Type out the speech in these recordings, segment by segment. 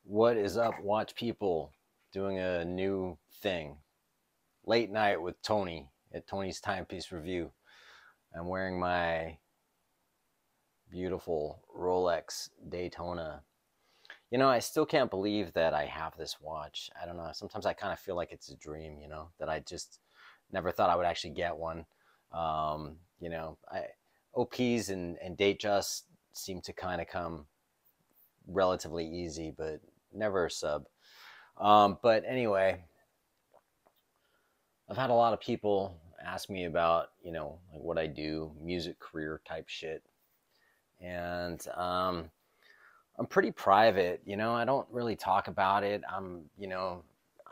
What is up, watch people? Doing a new thing. Late night with Tony at Tony's Timepiece Review. I'm wearing my beautiful Rolex Daytona. You know, I still can't believe that I have this watch. I don't know. Sometimes I kind of feel like it's a dream, that I just never thought I would actually get one. OPs and Datejust seem to kind of come relatively easy, but never a sub. But anyway, I've had a lot of people ask me about, like what I do, music career type shit. And I'm pretty private, I don't really talk about it. I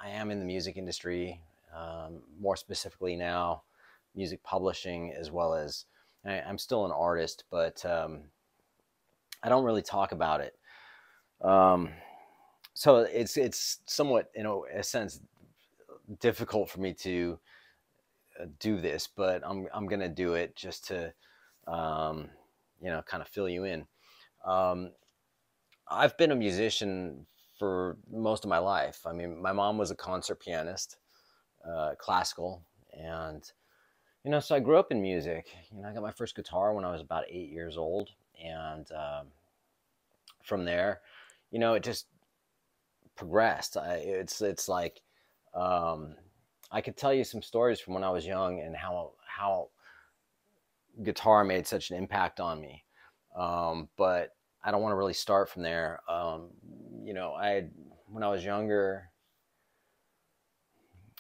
am in the music industry, more specifically now, music publishing, as well as I'm still an artist, but I don't really talk about it. Um, so it's somewhat, a sense, difficult for me to do this, but I'm gonna do it just to kind of fill you in. Um, I've been a musician for most of my life. I mean, my mom was a concert pianist, classical, and so I grew up in music. I got my first guitar when I was about 8 years old, and from there, it just progressed. It's like um, I could tell you some stories from when I was young and how guitar made such an impact on me. But I don't want to really start from there. When I was younger,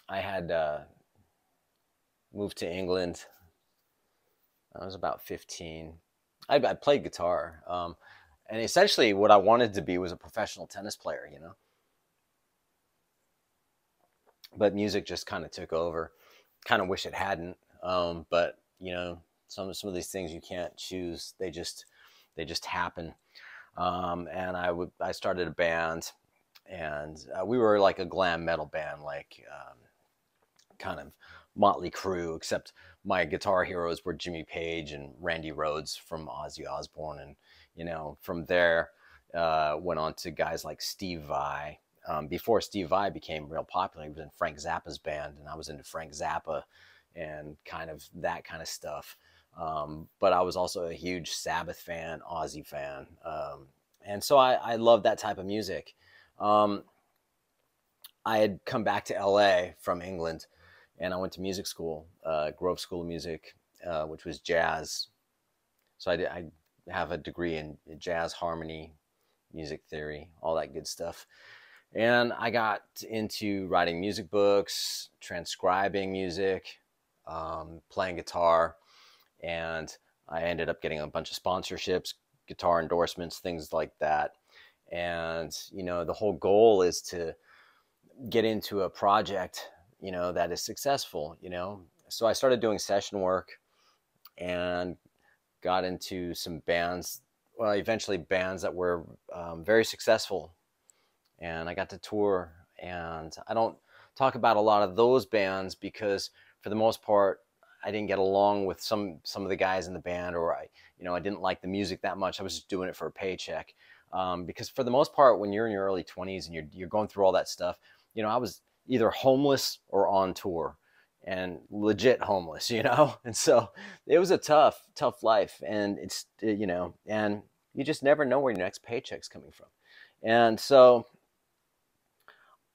I had moved to England. I was about 15. I played guitar, and essentially what I wanted to be was a professional tennis player. But music just kind of took over. Kind of wish it hadn't. But some of these things you can't choose. They just happen. And I started a band, and we were like a glam metal band, like kind of Motley Crue, except my guitar heroes were Jimmy Page and Randy Rhoads from Ozzy Osbourne, and from there went on to guys like Steve Vai. Before Steve Vai became real popular, he was in Frank Zappa's band, and I was into Frank Zappa and kind of that kind of stuff. But I was also a huge Sabbath fan, Ozzy fan, and so I love that type of music. Um, I had come back to LA from England, and I went to music school, Grove School of Music, which was jazz. So I have a degree in jazz harmony, music theory, all that good stuff. And I got into writing music books, transcribing music, playing guitar, and I ended up getting a bunch of sponsorships, guitar endorsements, things like that. And the whole goal is to get into a project, that is successful. So I started doing session work and got into some bands. Well, eventually bands that were very successful, and I got to tour. And I don't talk about a lot of those bands because, for the most part, I didn't get along with some of the guys in the band, or I didn't like the music that much. I was just doing it for a paycheck. Because for the most part, when you're in your early 20s and you're going through all that stuff, I was either homeless or on tour, and legit homeless, and so it was a tough life, and and you just never know where your next paycheck's coming from. And so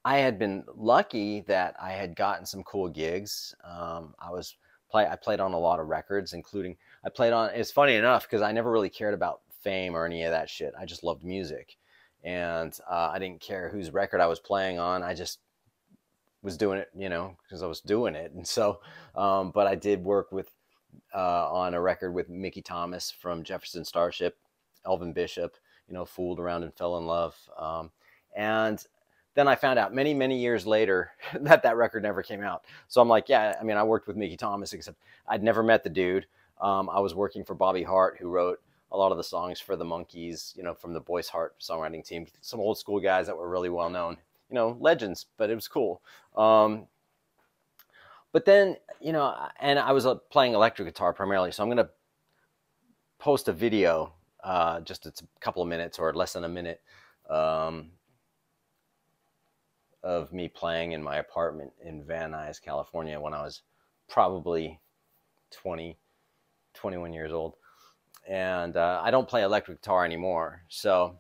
I had been lucky that I had gotten some cool gigs. I played on a lot of records, including I played on. It's funny enough because I never really cared about fame or any of that shit. I just loved music, and I didn't care whose record I was playing on. I just was doing it, because I was doing it. And so, but I did work with on a record with Mickey Thomas from Jefferson Starship, Elvin Bishop, Fooled Around and Fell in Love, and then I found out many years later that record never came out. So I'm like, yeah, I mean, I worked with Mickey Thomas, except I'd never met the dude. I was working for Bobby Hart, who wrote a lot of the songs for the Monkees, from the Boyce Hart songwriting team. Some old school guys that were really well known, legends, but it was cool. But then, and I was playing electric guitar primarily. So I'm going to post a video, just it's a couple of minutes or less than a minute, of me playing in my apartment in Van Nuys, California, when I was probably 20, 21 years old. And I don't play electric guitar anymore. So,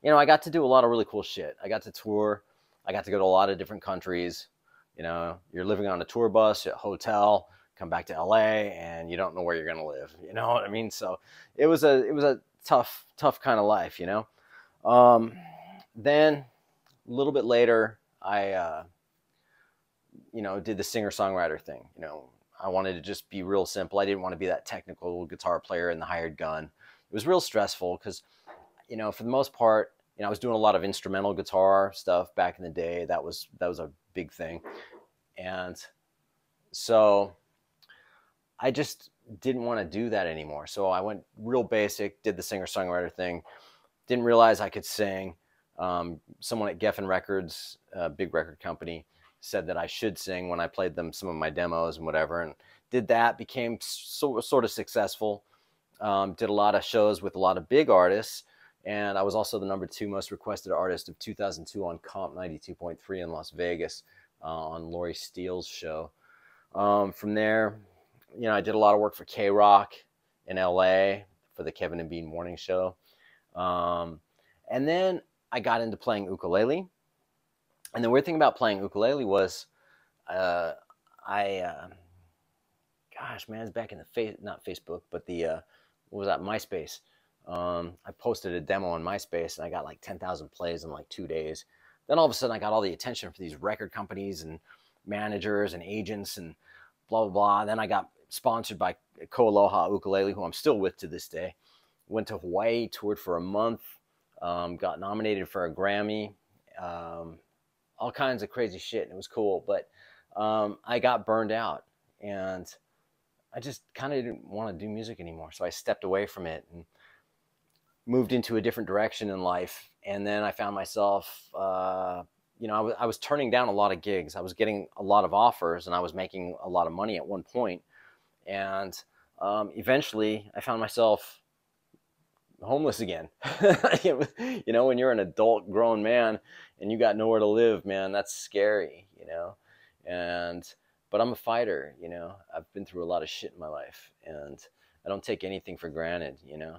you know, I got to do a lot of really cool shit. I got to tour. I got to go to a lot of different countries. You know, you're living on a tour bus, a hotel, come back to LA, and you don't know where you're going to live. You know what I mean? So it was a tough kind of life, you know? Then a little bit later, I, you know, did the singer-songwriter thing. You know, I wanted to just be real simple. I didn't want to be that technical guitar player in the hired gun. It was real stressful because, you know, for the most part, you know, I was doing a lot of instrumental guitar stuff back in the day. That was a big thing. And so I just didn't want to do that anymore. So I went real basic, did the singer-songwriter thing, didn't realize I could sing. Someone at Geffen Records, a big record company, said that I should sing when I played them some of my demos and whatever, and did that, became sort of successful. Did a lot of shows with a lot of big artists, and I was also the #2 most requested artist of 2002 on Comp 92.3 in Las Vegas on Lori Steele's show. From there, you know, I did a lot of work for K-Rock in LA for the Kevin and Bean Morning Show. And then I got into playing ukulele. And the weird thing about playing ukulele was, gosh, man, it's back in the not Facebook, but the, what was that, MySpace. I posted a demo on MySpace and I got like 10,000 plays in like 2 days. Then all of a sudden I got all the attention for these record companies and managers and agents and blah, blah, blah. Then I got sponsored by Koaloha Ukulele, who I'm still with to this day. Went to Hawaii, toured for a month, got nominated for a Grammy, all kinds of crazy shit. And it was cool, but I got burned out and I just kind of didn't want to do music anymore. So I stepped away from it and moved into a different direction in life. And then I found myself, you know, I was turning down a lot of gigs. I was getting a lot of offers and I was making a lot of money at one point. And eventually I found myself homeless again. You know, when you're an adult grown man and you got nowhere to live, man, that's scary, you know. But I'm a fighter, you know. I've been through a lot of shit in my life and I don't take anything for granted, you know.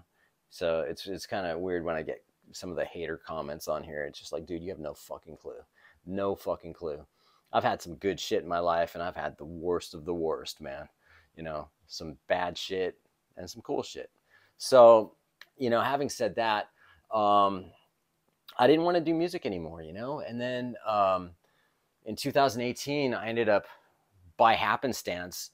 So it's kind of weird when I get some of the hater comments on here. It's just like, dude, you have no fucking clue. No fucking clue. I've had some good shit in my life and I've had the worst of the worst, man. You know, some bad shit and some cool shit. So, you know, having said that, I didn't want to do music anymore, you know? And then in 2018, I ended up, by happenstance,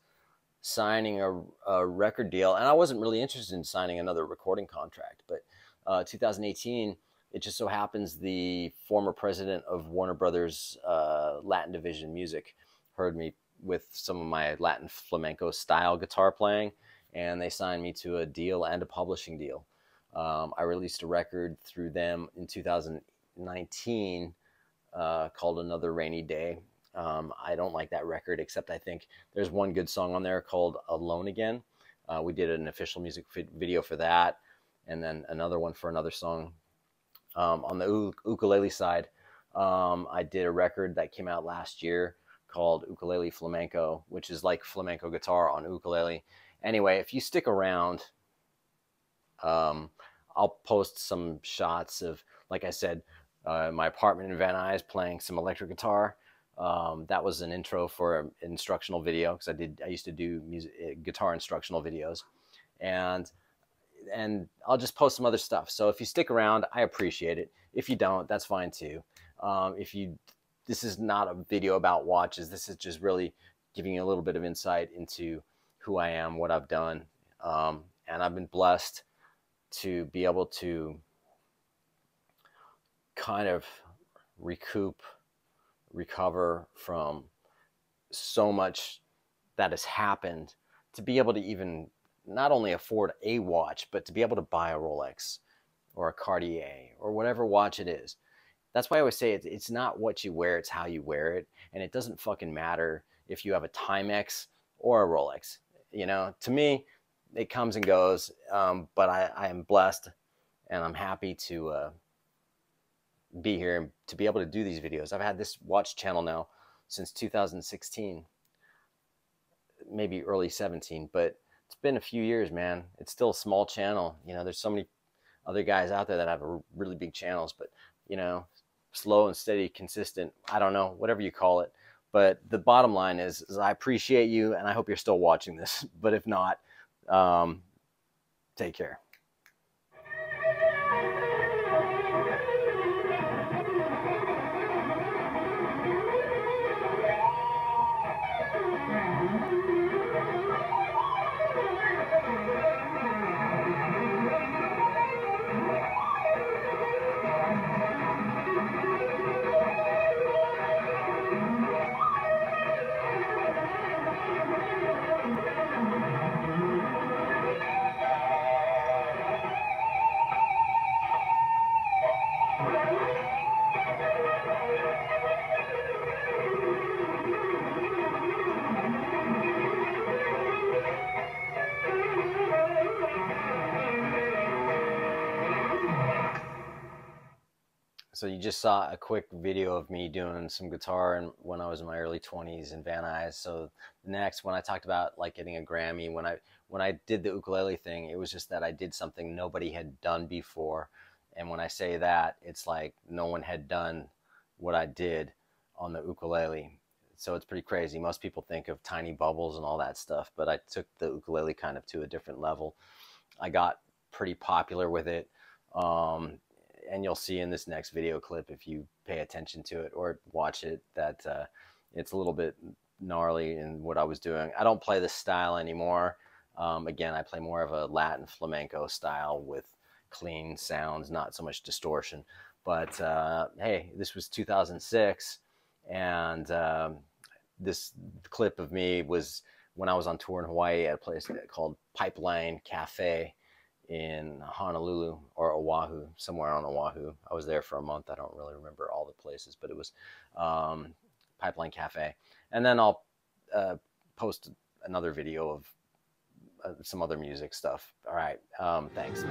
signing a record deal. And I wasn't really interested in signing another recording contract, but 2018, it just so happens the former president of Warner Brothers Latin Division Music heard me with some of my Latin flamenco style guitar playing, and they signed me to a deal and a publishing deal. I released a record through them in 2019 called Another Rainy Day. I don't like that record, except I think there's one good song on there called Alone Again. We did an official music video for that, and then another one for another song. On the ukulele side, I did a record that came out last year called Ukulele Flamenco, which is like flamenco guitar on ukulele. Anyway, if you stick around, I'll post some shots of, like I said, my apartment in Van Nuys playing some electric guitar. That was an intro for an instructional video because I used to do guitar instructional videos, and I'll just post some other stuff. So if you stick around, I appreciate it. If you don't, that's fine too. This is not a video about watches. This is just really giving you a little bit of insight into who I am, what I've done, and I've been blessed to be able to kind of recover from so much that has happened, to be able to even not only afford a watch, but to be able to buy a Rolex or a Cartier or whatever watch it is. That's why I always say it's not what you wear, it's how you wear it. And it doesn't fucking matter if you have a Timex or a Rolex. You know, to me, it comes and goes. But I am blessed and I'm happy to be here and to be able to do these videos. I've had this watch channel now since 2016, maybe early 17, but it's been a few years, man. It's still a small channel. You know, there's so many other guys out there that have really big channels, but you know, slow and steady, consistent, I don't know, whatever you call it. But the bottom line is I appreciate you, and I hope you're still watching this. But if not, take care. So you just saw a quick video of me doing some guitar and when I was in my early 20s in Van Nuys. So next, when I talked about like getting a Grammy, when I did the ukulele thing, it was just that I did something nobody had done before. And when I say that, it's like no one had done what I did on the ukulele. So it's pretty crazy. Most people think of Tiny Bubbles and all that stuff, but I took the ukulele kind of to a different level. I got pretty popular with it. And you'll see in this next video clip, if you pay attention to it or watch it, that it's a little bit gnarly in what I was doing. I don't play this style anymore. Again, I play more of a Latin flamenco style with clean sounds, not so much distortion. But hey, this was 2006, and this clip of me was when I was on tour in Hawaii at a place called Pipeline Cafe in Honolulu or Oahu, somewhere on Oahu. I was there for a month. I don't really remember all the places, but it was Pipeline Cafe. And then I'll post another video of some other music stuff. All right. Thanks.